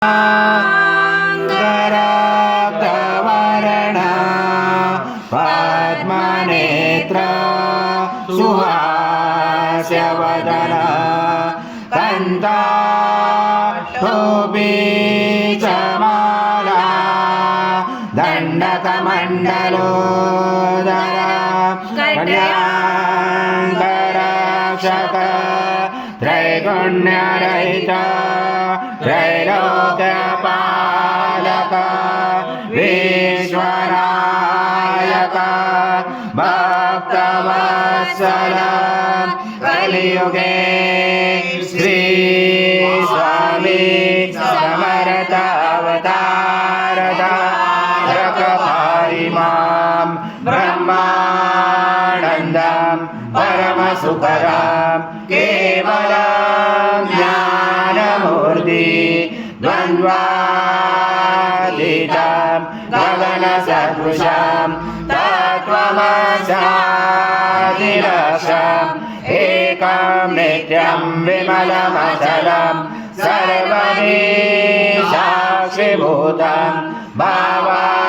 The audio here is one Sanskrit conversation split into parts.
गराब्धवर्ण पद्मनेत्र सुहास्यवदन कंठोऽपीचमाला दण्डकमण्डलोदर कल्याणकरक्षक त्रैगुण्यरहित त्रैलोक्यपालक विश्वनायक भक्तवत्सल कलियुगे श्री स्वामी समर्थ अवतारधारक इमां ब्रह्मानन्दं परमसुखदं केवलं ज्ञानमूर्ति द्वन्द्वातीतं गगनसदृशं तत्त्वमसादिलक्षम् एकं नित्यं विमलमचलं सर्वदि साक्षिभूतं भावातीतं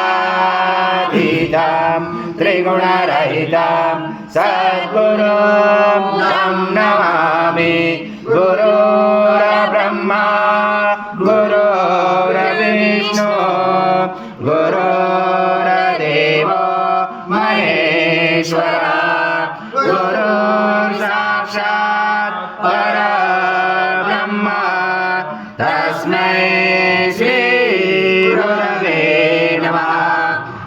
त्रिगुणरहितं सद्गुरुं तं नमामि। गुरुर्ब्रह्मा गुरुर्विष्णु गुरुर्देवो महेश्वरः गुरुर्साक्षात् परब्रह्म तस्मै श्री गुरवे नमः।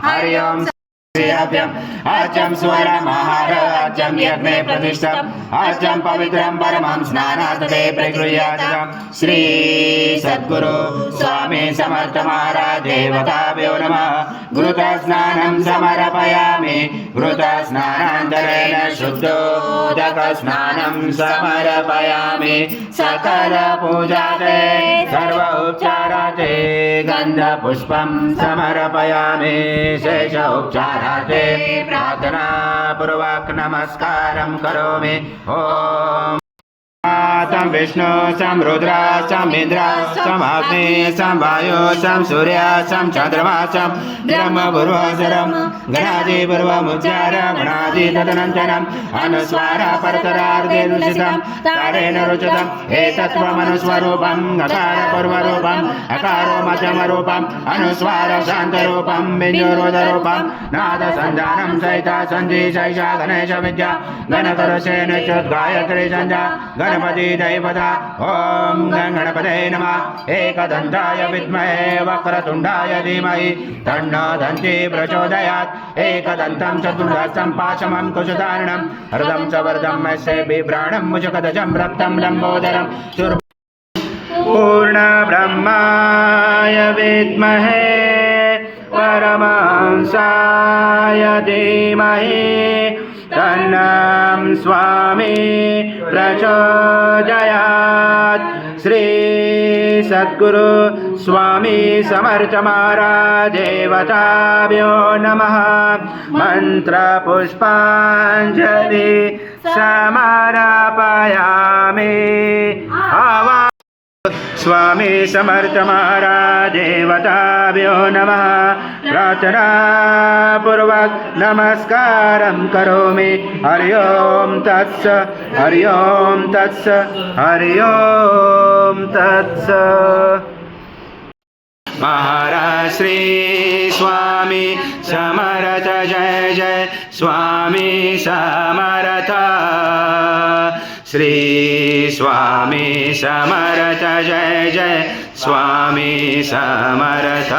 हरि ओम्। अजं स्वरमहाराजं यज्ञे प्रतिष्ठम् अजं पवित्रं परमं स्नानातते प्रगृह्याजं श्री सद्गुरु स्वामी समर्थ महाराज देवताभ्यो नमः। घृतस्नानं समर्पयामि घृतस्नानान्तरेण शुद्धोदकस्नानं समर्पयामि सकल पूजाते सर्व उपचाराते गन्धपुष्पं समर्पयामि शेष उपचाराते प्रार्थना पूर्वक नमस्कारं करोमि। ओम तं विष्णु चं रुद्र चं इन्द्र चं अग्नि चं वायु चं सूर्य चं चन्द्रमा चं ब्रह्मपूर्वचरं गणादिपूर्वमुच्चार गणादि तदनन्तरम् अनुस्वार परतरार्धे रुचितं तारेण रुचितम् एतत्त्वमनुस्वरूपं अकारपूर्वरूपं अकारो मध्यमरूपम् अनुस्वार शान्तरूपं बिन्दुरुदरूपं नादसञ्जानं सहिता सन्धि शैषा गणेश विद्या गणकरसेन गायत्री सञ्जा गणपति दैवता। ओम गणपतये नमः। एकदन्ताय विद्महे वक्रतुण्डाय धीमहि तन्नो दन्ती प्रचोदयात्। एकदन्तं चतुर्दशं पाशमं कुशधारणं हृदं च वरदं यस्य बिभ्राणं मुजकदजं रक्तं लम्बोदरं पूर्णब्रह्माय विद्महे परमहंसाय धीमहि तन्नं स्वामी प्रचोदयात्। श्री सद्गुरु स्वामी समर्थ महाराज देवताभ्यो नमः। मंत्र पुष्पांजलि समर्पयामि। स्वामी समर्थ महाराज देवताभ्यो नमः। प्रार्थना पूर्वक नमस्कारं करोमि। हरि ओम तत्स हरि ओम तत्स हरि ओम तत्स। महाराज श्री स्वामी समर्थ जय जय स्वामी समर्थ श्री स्वामी समर्थ जय जय स्वामी समर्थ।